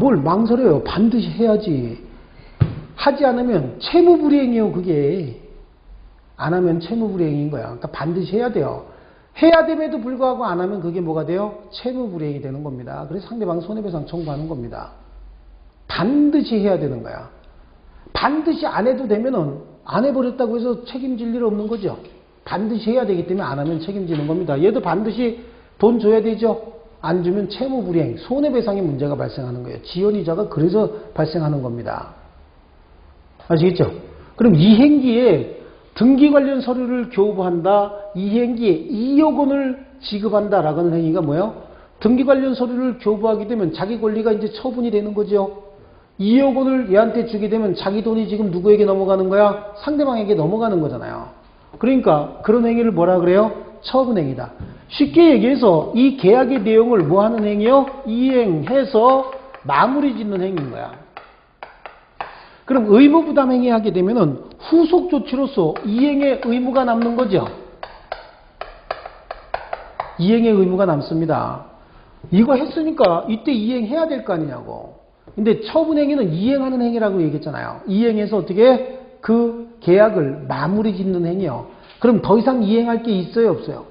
뭘 망설여요. 반드시 해야지. 하지 않으면 채무불이행이에요, 그게. 안 하면 채무불이행인 거야. 그러니까 반드시 해야 돼요. 해야 됨에도 불구하고 안 하면 그게 뭐가 돼요? 채무불이행이 되는 겁니다. 그래서 상대방 손해배상 청구하는 겁니다. 반드시 해야 되는 거야. 반드시 안 해도 되면은 안 해버렸다고 해서 책임질 일 없는 거죠. 반드시 해야 되기 때문에 안 하면 책임지는 겁니다. 얘도 반드시 돈 줘야 되죠. 안 주면 채무불이행, 손해배상의 문제가 발생하는 거예요. 지연이자가 그래서 발생하는 겁니다. 아시겠죠? 그럼 이 행기에 등기 관련 서류를 교부한다. 이 행기에 2억 원을 지급한다라는 행위가 뭐예요? 등기 관련 서류를 교부하게 되면 자기 권리가 이제 처분이 되는 거죠. 2억 원을 얘한테 주게 되면 자기 돈이 지금 누구에게 넘어가는 거야? 상대방에게 넘어가는 거잖아요. 그러니까 그런 행위를 뭐라 그래요? 처분행위다. 쉽게 얘기해서 이 계약의 내용을 뭐 하는 행위요? 이행해서 마무리 짓는 행위인 거야. 그럼 의무부담 행위하게 되면은 후속 조치로서 이행의 의무가 남는 거죠. 이행의 의무가 남습니다. 이거 했으니까 이때 이행해야 될 거 아니냐고. 근데 처분행위는 이행하는 행위라고 얘기했잖아요. 이행해서 어떻게 그 계약을 마무리 짓는 행위요. 그럼 더 이상 이행할 게 있어요, 없어요?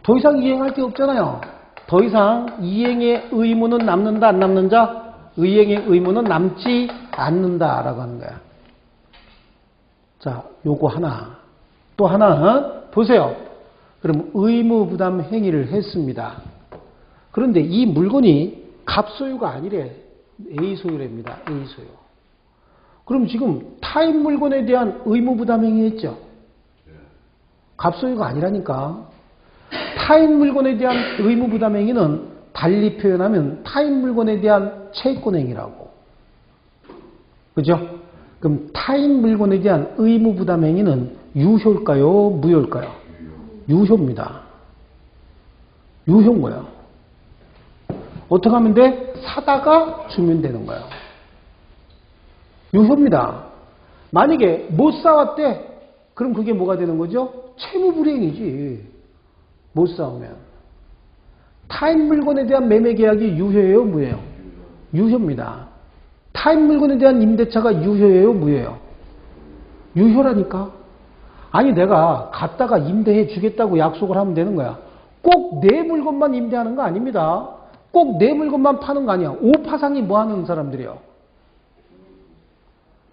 더 이상 이행할 게 없잖아요. 더 이상 이행의 의무는 남는다, 안 남는다? 이행의 의무는 남지 않는다라고 하는 거야. 자, 요거 하나. 또 하나 보세요. 그럼 의무 부담 행위를 했습니다. 그런데 이 물건이 갑소유가 아니래. A 소유랍니다. A 소유. 그럼 지금 타인 물건에 대한 의무 부담 행위 했죠? 갑소유가 아니라니까. 타인 물건에 대한 의무 부담 행위는 달리 표현하면 타인 물건에 대한 채권 행위라고. 그죠? 그럼 타인 물건에 대한 의무 부담 행위는 유효일까요? 무효일까요? 유효입니다. 유효인 거예요. 어떻게 하면 돼? 사다가 주면 되는 거예요. 유효입니다. 만약에 못 사왔대. 그럼 그게 뭐가 되는 거죠? 채무불이행이지. 못 사오면. 타인 물건에 대한 매매 계약이 유효예요? 무효예요? 유효입니다. 타인 물건에 대한 임대차가 유효예요? 무효예요? 유효라니까. 아니 내가 갖다가 임대해 주겠다고 약속을 하면 되는 거야. 꼭 내 물건만 임대하는 거 아닙니다. 꼭 내 물건만 파는 거 아니야. 오파상이 뭐 하는 사람들이에요?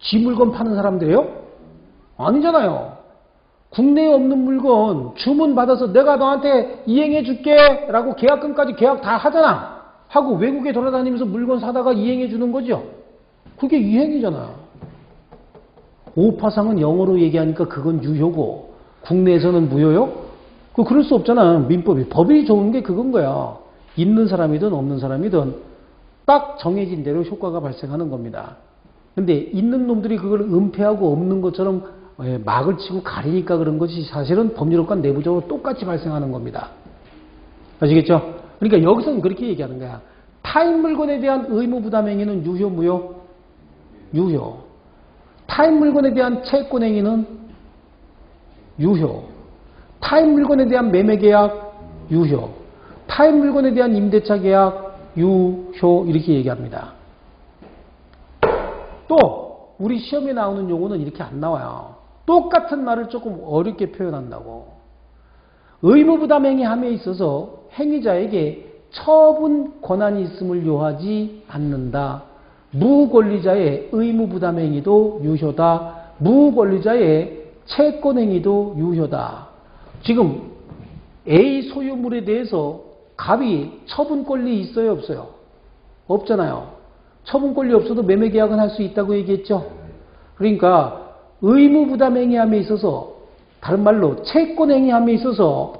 지 물건 파는 사람들이에요? 아니잖아요. 국내에 없는 물건 주문 받아서 내가 너한테 이행해 줄게 라고 계약금까지 계약 다 하잖아. 하고 외국에 돌아다니면서 물건 사다가 이행해 주는 거죠. 그게 이행이잖아. 오파상은 영어로 얘기하니까 그건 유효고 국내에서는 무효요? 그럴 수 없잖아. 민법이. 법이 좋은 게 그건 거야. 있는 사람이든 없는 사람이든 딱 정해진 대로 효과가 발생하는 겁니다. 근데 있는 놈들이 그걸 은폐하고 없는 것처럼 막을 치고 가리니까 그런 것이 사실은 법률효과는 내부적으로 똑같이 발생하는 겁니다. 아시겠죠? 그러니까 여기서는 그렇게 얘기하는 거야. 타인 물건에 대한 의무 부담 행위는 유효, 무효? 유효. 타인 물건에 대한 채권 행위는 유효. 타인 물건에 대한 매매 계약 유효. 타인 물건에 대한 임대차 계약 유효 이렇게 얘기합니다. 또 우리 시험에 나오는 용어는 이렇게 안 나와요. 똑같은 말을 조금 어렵게 표현한다고. 의무부담 행위함에 있어서 행위자에게 처분 권한이 있음을 요하지 않는다. 무권리자의 의무부담 행위도 유효다. 무권리자의 채권 행위도 유효다. 지금 A 소유물에 대해서 갑이 처분 권리 있어요, 없어요? 없잖아요. 처분 권리 없어도 매매 계약은 할 수 있다고 얘기했죠. 그러니까 의무 부담 행위함에 있어서, 다른 말로 채권 행위함에 있어서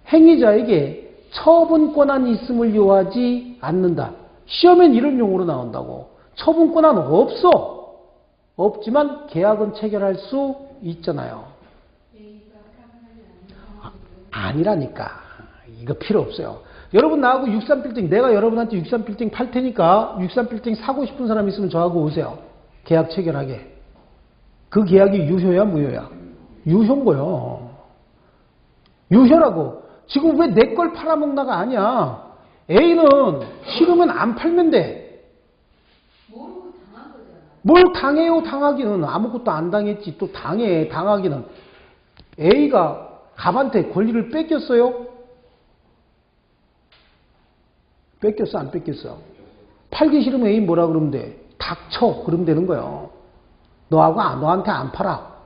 행위자에게 처분 권한이 있음을 요하지 않는다. 시험엔 이런 용어로 나온다고. 처분 권한 없어. 없지만 계약은 체결할 수 있잖아요. 아니라니까. 이거 필요 없어요. 여러분 나하고 63빌딩, 내가 여러분한테 63빌딩 팔 테니까 63빌딩 사고 싶은 사람 있으면 저하고 오세요. 계약 체결하게. 그 계약이 유효야, 무효야? 유효인 거요. 유효라고. 지금 왜 내 걸 팔아먹나가 아니야. A는 싫으면 안 팔면 돼. 뭘 당해요, 당하기는. 아무것도 안 당했지. 또 당해, 당하기는. A가 갑한테 권리를 뺏겼어요? 뺏겼어, 안 뺏겼어? 팔기 싫으면 A 뭐라 그러면 돼? 닥쳐. 그러면 되는 거예요. 너한테 안 팔아.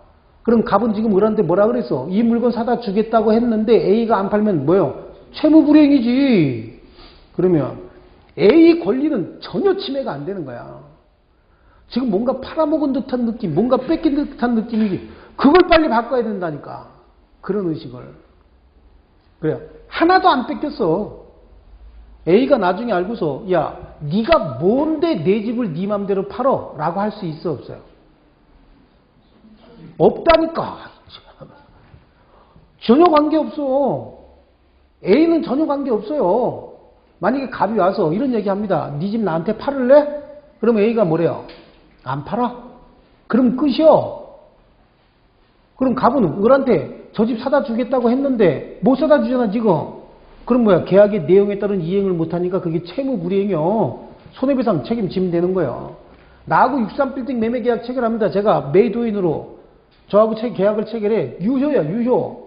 그럼 갑은 지금 을한테 뭐라 그랬어? 이 물건 사다 주겠다고 했는데 A가 안 팔면 뭐요? 채무불이행이지. 그러면 A 권리는 전혀 침해가 안 되는 거야. 지금 뭔가 팔아먹은 듯한 느낌, 뭔가 뺏긴 듯한 느낌이지. 그걸 빨리 바꿔야 된다니까. 그런 의식을. 그래요. 하나도 안 뺏겼어. A가 나중에 알고서 야, 네가 뭔데 내 집을 네 맘대로 팔어? 라고 할 수 있어, 없어요? 없다니까. 전혀 관계없어. A는 전혀 관계없어요. 만약에 갑이 와서 이런 얘기합니다. 네 집 나한테 팔을래? 그럼 A가 뭐래요? 안 팔아? 그럼 끝이요. 그럼 갑은 을한테 저 집 사다 주겠다고 했는데 못 사다 주잖아 지금. 그럼 뭐야? 계약의 내용에 따른 이행을 못하니까 그게 채무불이행이요. 손해배상 책임지면 되는 거예요. 나하고 63빌딩 매매계약 체결합니다. 제가 메이도인으로 저하고 계약을 체결해. 유효야, 유효.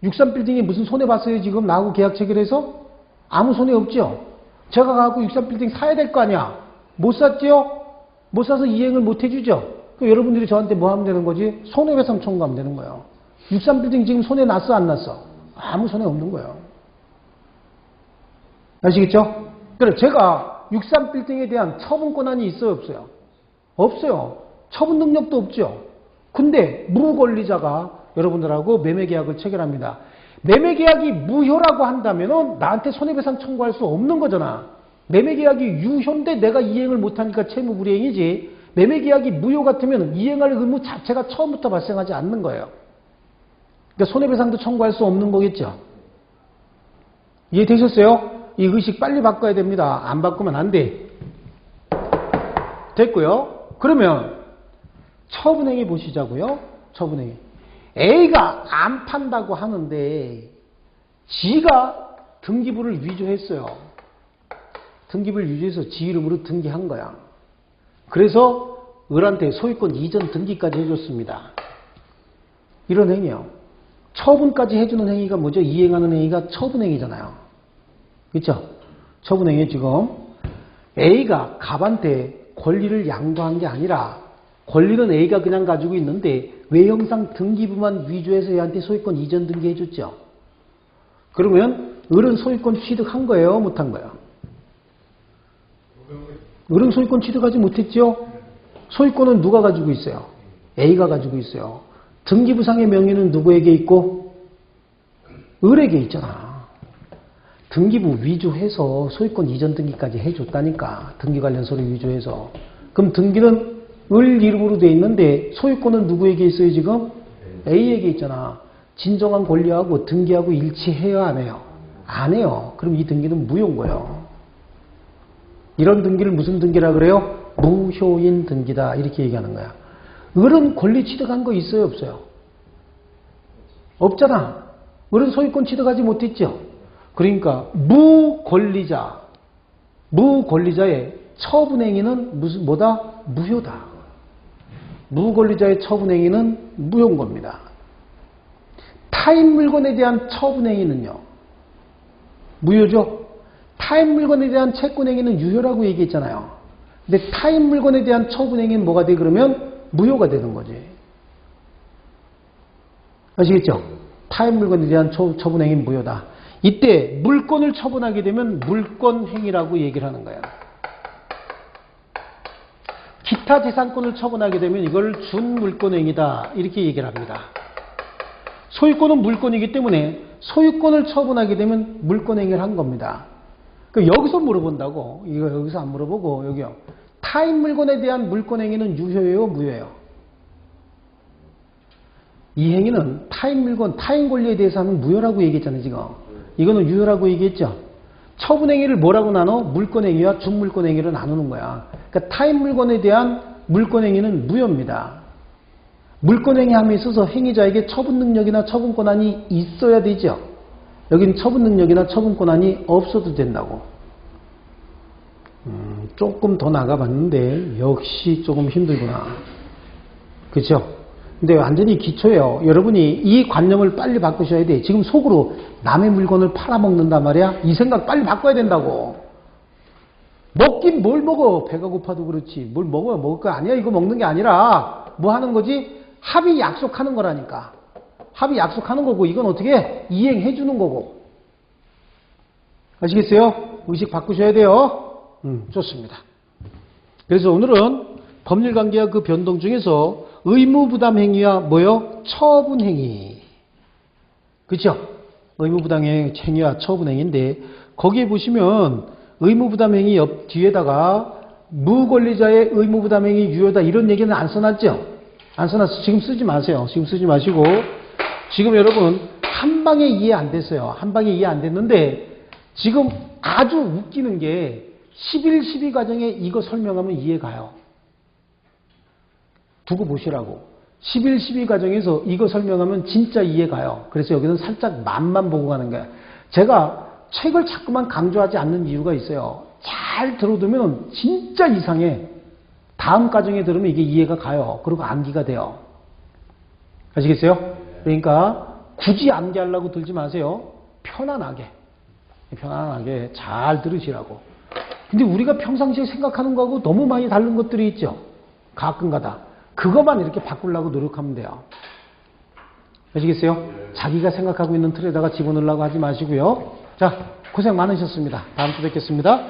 63빌딩이 무슨 손해봤어요 지금? 나하고 계약 체결해서? 아무 손해 없죠? 제가 가고 63빌딩 사야 될 거 아니야? 못 샀죠? 못 사서 이행을 못 해주죠? 그럼 여러분들이 저한테 뭐 하면 되는 거지? 손해배상 청구하면 되는 거예요. 63빌딩 지금 손해 났어, 안 났어? 아무 손해 없는 거예요. 아시겠죠? 그래, 제가 63빌딩에 대한 처분 권한이 있어요, 없어요? 없어요. 처분 능력도 없죠? 근데 무권리자가 여러분들하고 매매계약을 체결합니다. 매매계약이 무효라고 한다면 나한테 손해배상 청구할 수 없는 거잖아. 매매계약이 유효인데 내가 이행을 못하니까 채무불이행이지. 매매계약이 무효 같으면 이행할 의무 자체가 처음부터 발생하지 않는 거예요. 그러니까 손해배상도 청구할 수 없는 거겠죠. 이해되셨어요? 이 의식 빨리 바꿔야 됩니다. 안 바꾸면 안 돼. 됐고요. 그러면 처분행위 보시자고요. 처분행위. A가 안 판다고 하는데 지가 등기부를 위조했어요. 등기부를 위조해서 지 이름으로 등기한 거야. 그래서 을한테 소유권 이전 등기까지 해줬습니다. 이런 행위요. 처분까지 해주는 행위가 뭐죠? 이행하는 행위가 처분행위잖아요. 그렇죠? 처분행위 지금 A가 갑한테 권리를 양도한 게 아니라 권리는 A가 그냥 가지고 있는데 외형상 등기부만 위조해서 얘한테 소유권 이전 등기해줬죠. 그러면 을은 소유권 취득한 거예요? 못한 거예요? 을은 소유권 취득하지 못했죠? 소유권은 누가 가지고 있어요? A가 가지고 있어요. 등기부상의 명의는 누구에게 있고? 을에게 있잖아. 등기부 위조해서 소유권 이전 등기까지 해줬다니까. 등기 관련 서류 위조해서. 그럼 등기는 을 이름으로 돼 있는데 소유권은 누구에게 있어요 지금? A에게 있잖아. 진정한 권리하고 등기하고 일치해야 안 해요? 안 해요. 그럼 이 등기는 무효인 거예요. 이런 등기를 무슨 등기라 그래요? 무효인 등기다 이렇게 얘기하는 거야. 을은 권리 취득한 거 있어요 없어요? 없잖아. 을은 소유권 취득하지 못했죠. 그러니까 무권리자의 처분행위는 뭐다? 무효다. 무권리자의 처분행위는 무효인 겁니다. 타인 물건에 대한 처분행위는요. 무효죠. 타인 물건에 대한 채권행위는 유효라고 얘기했잖아요. 근데 타인 물건에 대한 처분행위는 뭐가 돼? 그러면 무효가 되는 거지. 아시겠죠? 타인 물건에 대한 처분행위는 무효다. 이때 물건을 처분하게 되면 물권행위라고 얘기를 하는 거야. 기타 재산권을 처분하게 되면 이걸 준물권행위다 이렇게 얘기를 합니다. 소유권은 물권이기 때문에 소유권을 처분하게 되면 물권행위를 한 겁니다. 그러니까 여기서 물어본다고. 이거 여기서 안 물어보고 여기요. 타인 물건에 대한 물권행위는 유효예요 무효예요? 이 행위는 타인 물건, 타인 권리에 대해서 하면 무효라고 얘기했잖아요 지금. 이거는 유효라고 얘기했죠. 처분행위를 뭐라고 나눠? 물권행위와 준물권행위로 나누는 거야. 그러니까 타인 물건에 대한 물권행위는 무효입니다. 물권행위 함에 있어서 행위자에게 처분 능력이나 처분 권한이 있어야 되죠. 여기는 처분 능력이나 처분 권한이 없어도 된다고. 조금 더 나가봤는데 역시 조금 힘들구나. 그렇죠? 근데 완전히 기초예요. 여러분이 이 관념을 빨리 바꾸셔야 돼. 지금 속으로 남의 물건을 팔아먹는단 말이야. 이 생각 빨리 바꿔야 된다고. 먹긴 뭘 먹어. 배가 고파도 그렇지. 뭘 먹어요. 먹을 거 아니야. 이거 먹는 게 아니라 뭐 하는 거지? 합의 약속하는 거라니까. 합의 약속하는 거고 이건 어떻게 해? 이행해 주는 거고. 아시겠어요? 의식 바꾸셔야 돼요. 좋습니다. 그래서 오늘은 법률관계와 그 변동 중에서 의무부담행위와 뭐요? 처분행위. 그렇죠? 의무부담행위와 처분행위인데 거기에 보시면 의무부담행위 옆 뒤에다가 무권리자의 의무부담행위 유효다 이런 얘기는 안 써놨죠? 안 써놨어. 지금 쓰지 마세요. 지금 쓰지 마시고 지금 여러분 한 방에 이해 안 됐어요. 한 방에 이해 안 됐는데 지금 아주 웃기는 게 11, 12 과정에 이거 설명하면 이해 가요. 두고 보시라고. 11, 12 과정에서 이거 설명하면 진짜 이해 가요. 그래서 여기는 살짝 맛만 보고 가는 거야. 제가 책을 자꾸만 강조하지 않는 이유가 있어요. 잘 들어두면 진짜 이상해. 다음 과정에 들으면 이게 이해가 가요. 그리고 암기가 돼요. 아시겠어요? 그러니까 굳이 암기하려고 들지 마세요. 편안하게 잘 들으시라고. 근데 우리가 평상시에 생각하는 거하고 너무 많이 다른 것들이 있죠. 가끔가다. 그것만 이렇게 바꾸려고 노력하면 돼요. 아시겠어요? 자기가 생각하고 있는 틀에다가 집어넣으려고 하지 마시고요. 자, 고생 많으셨습니다. 다음 주 뵙겠습니다.